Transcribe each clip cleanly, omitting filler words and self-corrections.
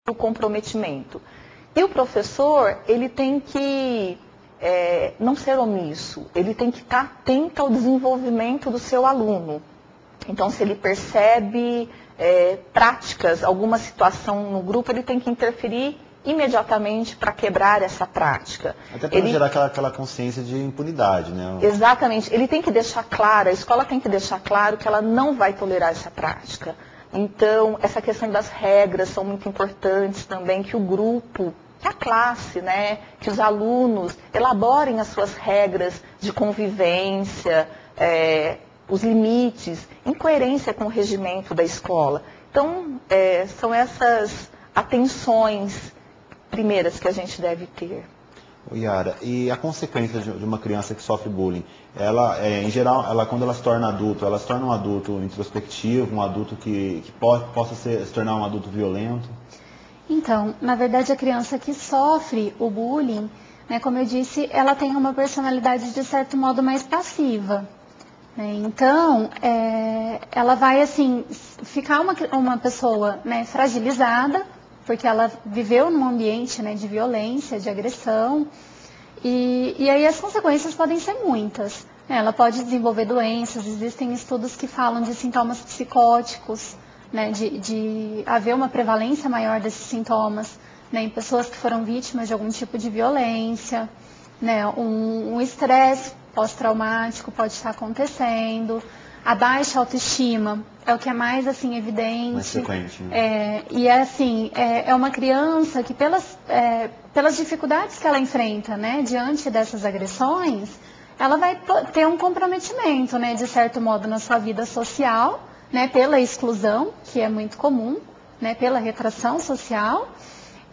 o comprometimento. E o professor, ele tem que não ser omisso, ele tem que estar atento ao desenvolvimento do seu aluno. Então, se ele percebe práticas, alguma situação no grupo, ele tem que interferir imediatamente para quebrar essa prática. Até para não gerar aquela consciência de impunidade, né? Exatamente. Ele tem que deixar claro, a escola tem que deixar claro que ela não vai tolerar essa prática. Então, essa questão das regras são muito importantes também, que o grupo, que a classe, né, que os alunos elaborem as suas regras de convivência, os limites, em coerência com o regimento da escola. Então, são essas atenções primeiras que a gente deve ter. Yara, e a consequência de uma criança que sofre bullying? Ela, em geral, quando ela se torna adulto, ela se torna um adulto introspectivo, um adulto que possa se tornar um adulto violento? Então, na verdade, a criança que sofre o bullying, né, como eu disse, ela tem uma personalidade de certo modo mais passiva. Então, ela vai, assim, ficar uma pessoa, né, fragilizada, porque ela viveu num ambiente, né, de violência, de agressão, e aí as consequências podem ser muitas. Ela pode desenvolver doenças, existem estudos que falam de sintomas psicóticos, né, de haver uma prevalência maior desses sintomas, né, em pessoas que foram vítimas de algum tipo de violência, né, um estresse pós-traumático pode estar acontecendo, a baixa autoestima é o que é mais, assim, evidente. Mais frequente, né? E assim, é uma criança que pelas dificuldades que ela enfrenta, né, diante dessas agressões, ela vai ter um comprometimento, né, de certo modo, na sua vida social, né, pela exclusão, que é muito comum, né, pela retração social,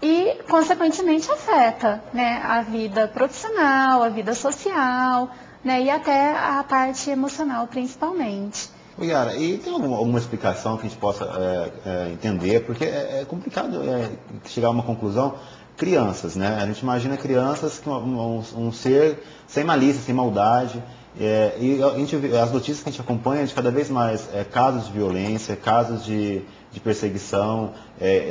e, consequentemente, afeta, né, a vida profissional, a vida social, né, e até a parte emocional, principalmente. Yara, e tem alguma explicação que a gente possa entender? Porque é complicado chegar a uma conclusão. Crianças, né? A gente imagina crianças que um ser sem malícia, sem maldade. E as notícias que a gente acompanha de cada vez mais casos de violência, casos de perseguição.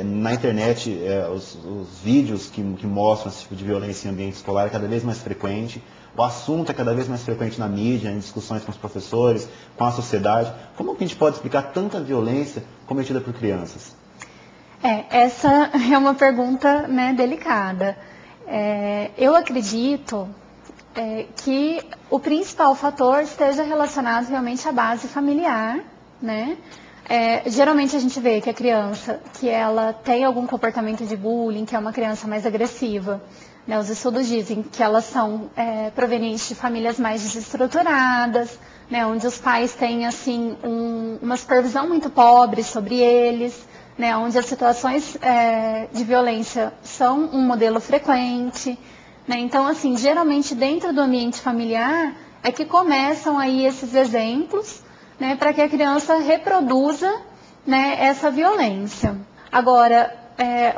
Na internet, os vídeos que mostram esse tipo de violência em ambiente escolar é cada vez mais frequente. O assunto é cada vez mais frequente na mídia, em discussões com os professores, com a sociedade. Como que a gente pode explicar tanta violência cometida por crianças? Essa é uma pergunta, né, delicada. Eu acredito que o principal fator esteja relacionado realmente à base familiar, né? Geralmente a gente vê que a criança que ela tem algum comportamento de bullying, que é uma criança mais agressiva, né, os estudos dizem que elas são provenientes de famílias mais desestruturadas, né, onde os pais têm, assim, uma supervisão muito pobre sobre eles, né, onde as situações de violência são um modelo frequente, né. Então, assim, geralmente dentro do ambiente familiar é que começam aí esses exemplos, né, para que a criança reproduza, né, essa violência. Agora,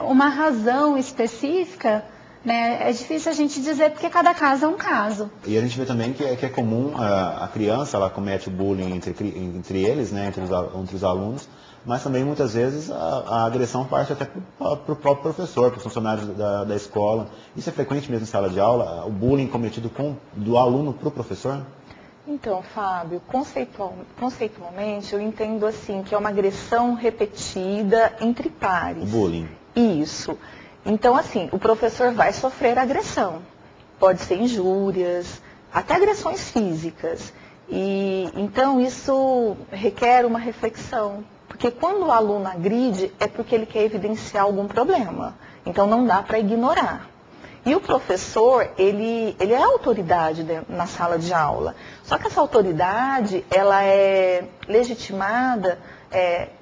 uma razão específica, né, é difícil a gente dizer, porque cada caso é um caso. E a gente vê também que é comum a criança, ela comete o bullying entre eles, né, entre os alunos, mas também muitas vezes a agressão parte até para o próprio professor, para os funcionários da escola. Isso é frequente mesmo em sala de aula, o bullying cometido do aluno para o professor? Então, Fábio, conceitualmente eu entendo assim que é uma agressão repetida entre pares. Bullying. Isso. Então, assim, o professor vai sofrer agressão. Pode ser injúrias, até agressões físicas. E então isso requer uma reflexão. Porque quando o aluno agride, é porque ele quer evidenciar algum problema. Então não dá para ignorar. E o professor, ele é a autoridade na sala de aula. Só que essa autoridade, ela é legitimada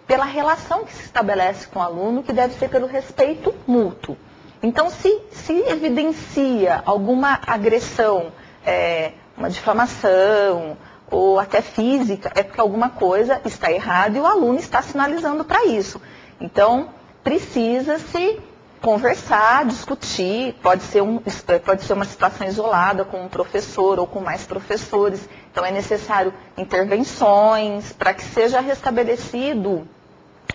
pela relação que se estabelece com o aluno, que deve ser pelo respeito mútuo. Então, se evidencia alguma agressão, uma difamação, ou até física, é porque alguma coisa está errada e o aluno está sinalizando para isso. Então, precisa-se conversar, discutir, pode ser uma situação isolada com um professor ou com mais professores. Então é necessário intervenções para que seja restabelecido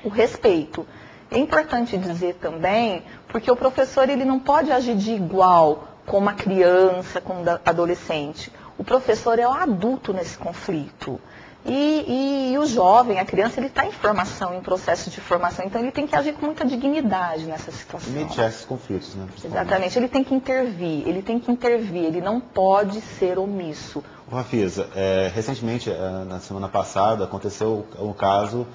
o respeito. É importante dizer também, porque o professor ele não pode agir de igual com uma criança, com um adolescente. O professor é o adulto nesse conflito. E o jovem, a criança, ele está em formação, em processo de formação, então ele tem que agir com muita dignidade nessa situação. Mediar esses conflitos, né? Exatamente, ele tem que intervir, ele não pode ser omisso. Rafisa, recentemente, na semana passada, aconteceu um caso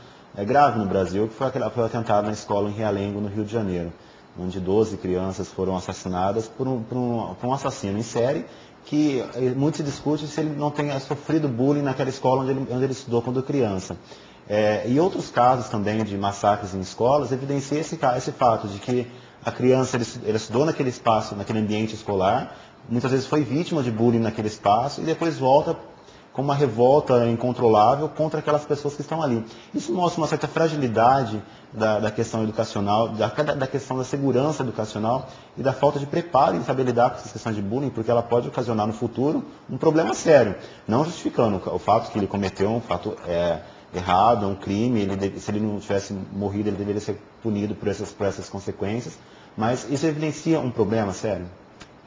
grave no Brasil, que foi o atentado na escola em Realengo, no Rio de Janeiro, onde 12 crianças foram assassinadas por um assassino em série, que muito se discute se ele não tenha sofrido bullying naquela escola onde ele estudou quando criança. E outros casos também de massacres em escolas evidenciam esse fato de que a criança ele estudou naquele espaço, naquele ambiente escolar, muitas vezes foi vítima de bullying naquele espaço e depois volta com uma revolta incontrolável contra aquelas pessoas que estão ali. Isso mostra uma certa fragilidade da questão educacional, da questão da segurança educacional e da falta de preparo em saber lidar com essas questões de bullying, porque ela pode ocasionar no futuro um problema sério, não justificando o fato que ele cometeu um fato errado, um crime, se ele não tivesse morrido, ele deveria ser punido por essas consequências, mas isso evidencia um problema sério.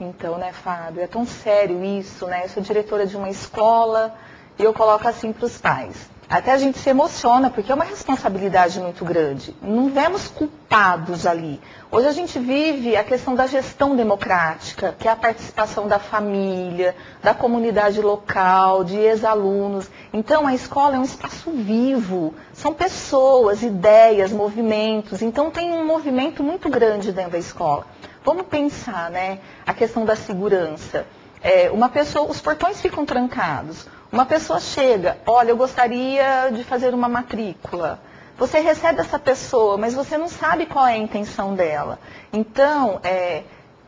Então, né, Fábio, é tão sério isso, né? Eu sou diretora de uma escola e eu coloco assim para os pais. Até a gente se emociona, porque é uma responsabilidade muito grande. Não vemos culpados ali. Hoje a gente vive a questão da gestão democrática, que é a participação da família, da comunidade local, de ex-alunos. Então, a escola é um espaço vivo. São pessoas, ideias, movimentos. Então, tem um movimento muito grande dentro da escola. Vamos pensar, né, a questão da segurança. Os portões ficam trancados. Uma pessoa chega, olha, eu gostaria de fazer uma matrícula. Você recebe essa pessoa, mas você não sabe qual é a intenção dela. Então,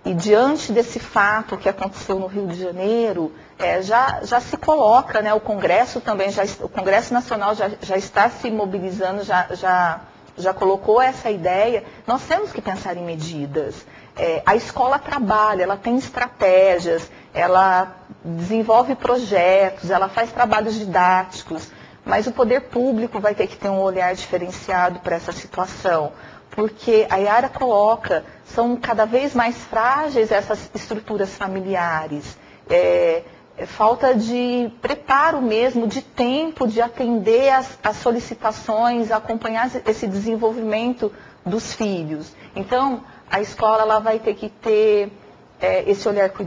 e diante desse fato que aconteceu no Rio de Janeiro, já se coloca, né, o Congresso também, o Congresso Nacional já está se mobilizando, já colocou essa ideia. Nós temos que pensar em medidas. A escola trabalha, ela tem estratégias, ela desenvolve projetos, ela faz trabalhos didáticos, mas o poder público vai ter que ter um olhar diferenciado para essa situação, porque a Yara coloca, são cada vez mais frágeis essas estruturas familiares, falta de preparo mesmo, de tempo, de atender as solicitações, acompanhar esse desenvolvimento dos filhos. Então, a escola ela vai ter que ter esse olhar cuidadoso.